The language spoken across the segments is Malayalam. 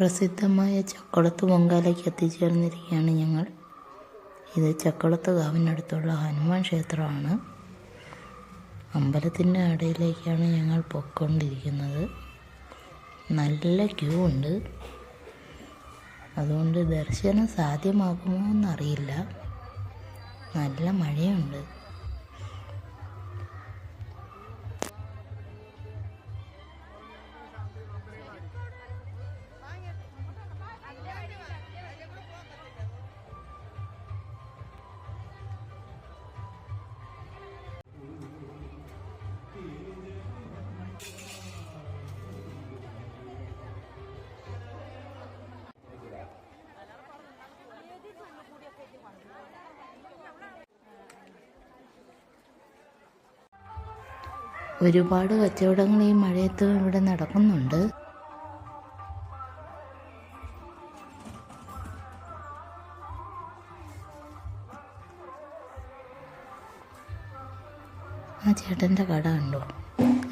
പ്രസിദ്ധമായ ചക്കുളത്ത് പൊങ്കാലയ്ക്ക് എത്തിച്ചേർന്നിരിക്കുകയാണ് ഞങ്ങൾ. ഇത് ചക്കുളത്ത് കാവിനടുത്തുള്ള ഹനുമാൻ ക്ഷേത്രമാണ്. അമ്പലത്തിൻ്റെ അടയിലേക്കാണ് ഞങ്ങൾ പൊയ്ക്കൊണ്ടിരിക്കുന്നത്. നല്ല ക്യൂ ഉണ്ട്, അതുകൊണ്ട് ദർശനം സാധ്യമാകുമോ എന്നറിയില്ല. നല്ല മഴയുണ്ട്. ഒരുപാട് കച്ചവടങ്ങൾ ഈ മഴയത്ത് ഇവിടെ നടക്കുന്നുണ്ട്. ആ ചേട്ടൻ്റെ കട കണ്ടോ?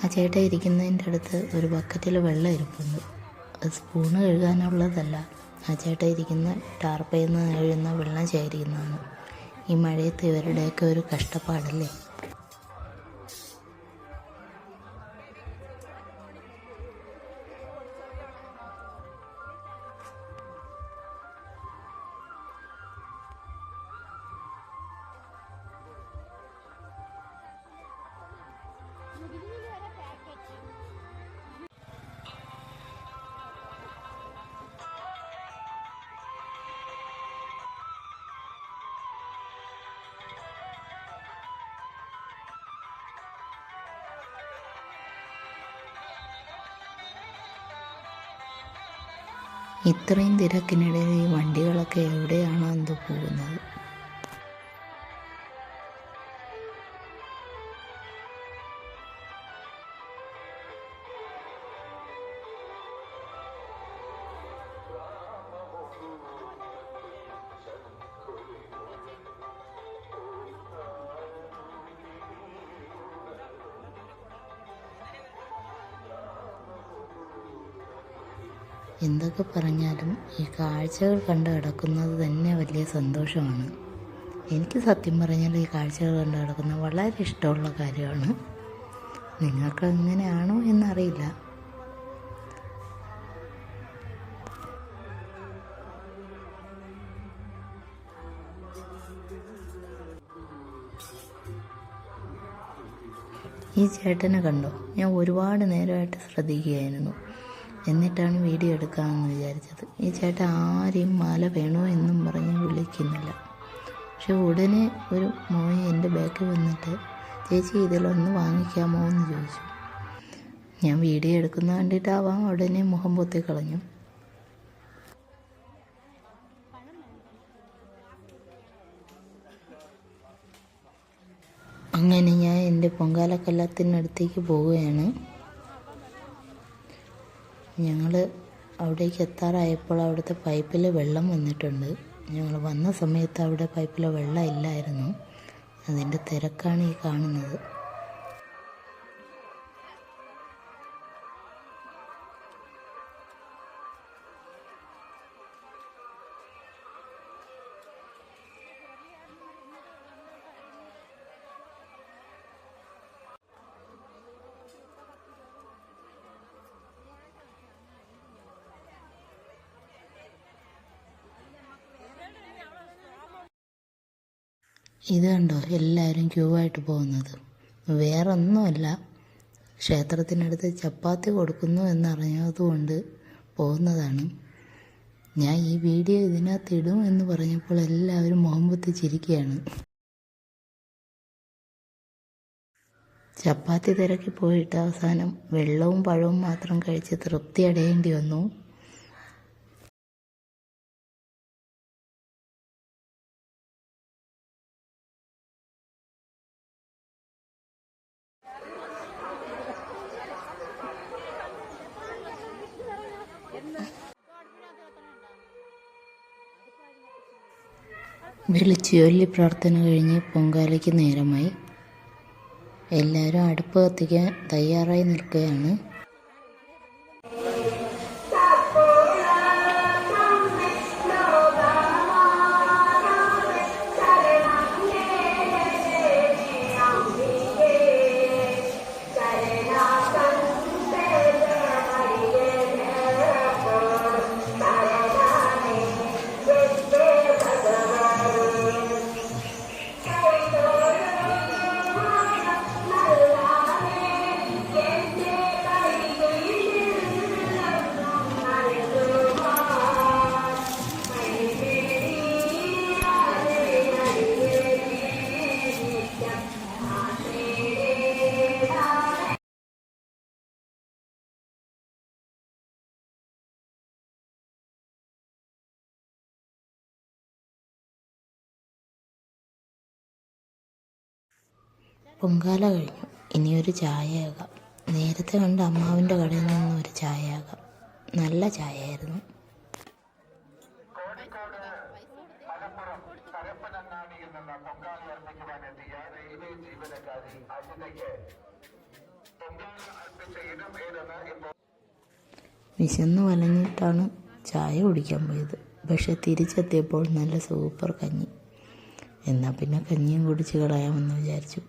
ആ ചേട്ടൻ ഇരിക്കുന്നതിൻ്റെ അടുത്ത് ഒരു ബക്കറ്റിൽ വെള്ളം ഇരിപ്പുണ്ട്. അത് സ്പൂണ് കഴുകാനുള്ളതല്ല, ആ ചേട്ടൻ ഇരിക്കുന്ന ടാർപ്പയിൽ നിന്ന് കഴുകുന്ന വെള്ളം ശേഖരിക്കുന്നതാണ്. ഈ മഴയത്ത് ഇവരുടെയൊക്കെ ഒരു കഷ്ടപ്പാടല്ലേ. ഇത്രയും തിരക്കിനിടയിൽ ഈ വണ്ടികളൊക്കെ എവിടെയാണോ എന്തോ പോകുന്നത്. എന്തൊക്കെ പറഞ്ഞാലും ഈ കാഴ്ചകൾ കണ്ട് കിടക്കുന്നത് തന്നെ വലിയ സന്തോഷമാണ്. എനിക്ക് സത്യം പറഞ്ഞാൽ ഈ കാഴ്ചകൾ കണ്ട് കിടക്കുന്നത് വളരെ ഇഷ്ടമുള്ള കാര്യമാണ്. നിങ്ങൾക്ക് എങ്ങനെയാണോ എന്നറിയില്ല. ഈ ചേട്ടനെ കണ്ടോ? ഞാൻ ഒരുപാട് നേരമായിട്ട് ശ്രദ്ധിക്കുകയായിരുന്നു. എന്നിട്ടാണ് വീഡിയോ എടുക്കാമെന്ന് വിചാരിച്ചത്. ഈ ചേട്ടൻ ആരെയും മാല വേണോ എന്നും പറഞ്ഞ് വിളിക്കുന്നില്ല. പക്ഷെ ഉടനെ ഒരു മോൻ എൻ്റെ ബാക്കിൽ വന്നിട്ട് ചേച്ചി ഇതിലൊന്ന് വാങ്ങിക്കാമോ എന്ന് ചോദിച്ചു. ഞാൻ വീഡിയോ എടുക്കുന്ന കണ്ടിട്ടാവാം ഉടനെ മുഖം പൊത്തിക്കളഞ്ഞു. അങ്ങനെ ഞാൻ എൻ്റെ പൊങ്കാലക്കല്ലത്തിനടുത്തേക്ക് പോവുകയാണ്. ഞങ്ങൾ അവിടേക്ക് എത്താറായപ്പോൾ അവിടുത്തെ പൈപ്പിൽ വെള്ളം വന്നിട്ടുണ്ട്. ഞങ്ങൾ വന്ന സമയത്ത് അവിടെ പൈപ്പിൽ വെള്ളം ഇല്ലായിരുന്നു. അതിൻ്റെ തിരക്കാണ് ഈ കാണുന്നത്. ഇത് കണ്ടോ, എല്ലാവരും ക്യൂ ആയിട്ട് പോകുന്നത്. വേറൊന്നുമല്ല, ക്ഷേത്രത്തിനടുത്ത് ചപ്പാത്തി കൊടുക്കുന്നു എന്നറിഞ്ഞതുകൊണ്ട് പോകുന്നതാണ്. ഞാൻ ഈ വീഡിയോ ഇതിനകത്ത് ഇടും എന്ന് പറഞ്ഞപ്പോൾ എല്ലാവരും മുഖം പൊത്തി ചിരിക്കുകയാണ്. ചപ്പാത്തി തിരക്കി പോയിട്ട് അവസാനം വെള്ളവും പഴവും മാത്രം കഴിച്ച് തൃപ്തി അടയേണ്ടി വന്നു. വിളിച്ചുചൊല്ലി പ്രാർത്ഥന കഴിഞ്ഞ് പൊങ്കാലയ്ക്ക് നേരമായി. എല്ലാവരും അടുപ്പ് കത്തിക്കാൻ തയ്യാറായി നിൽക്കുകയാണ്. പൊങ്കാല കഴിഞ്ഞു. ഇനിയൊരു ചായയാകാം. നേരത്തെ കണ്ട അമ്മാവിൻ്റെ കടയിൽ നിന്നും ഒരു ചായയാകാം. നല്ല ചായയായിരുന്നു. വിശന്ന് വലഞ്ഞിട്ടാണ് ചായ കുടിക്കാൻ പോയത്. പക്ഷെ തിരിച്ചെത്തിയപ്പോൾ നല്ല സൂപ്പർ കഞ്ഞി. എന്നാൽ പിന്നെ കഞ്ഞിയും കുടിച്ച് കളയാമെന്ന് വിചാരിച്ചു.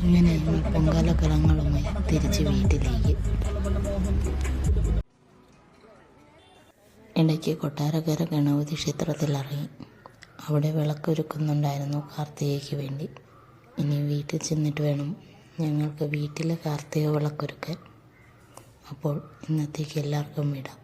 അങ്ങനെ പൊങ്കാല കലങ്ങളുമായി തിരിച്ച് വീട്ടിലേക്ക്. ഇടയ്ക്ക് കൊട്ടാരക്കര ഗണപതി ക്ഷേത്രത്തിൽ ഇറങ്ങി. അവിടെ വിളക്കൊരുക്കുന്നുണ്ടായിരുന്നു കാർത്തികയ്ക്ക് വേണ്ടി. ഇനി വീട്ടിൽ ചെന്നിട്ട് വേണം ഞങ്ങൾക്ക് വീട്ടിലെ കാർത്തിക വിളക്കൊരുക്കാൻ. അപ്പോൾ ഇന്നത്തേക്ക് എല്ലാവർക്കും വിടാം.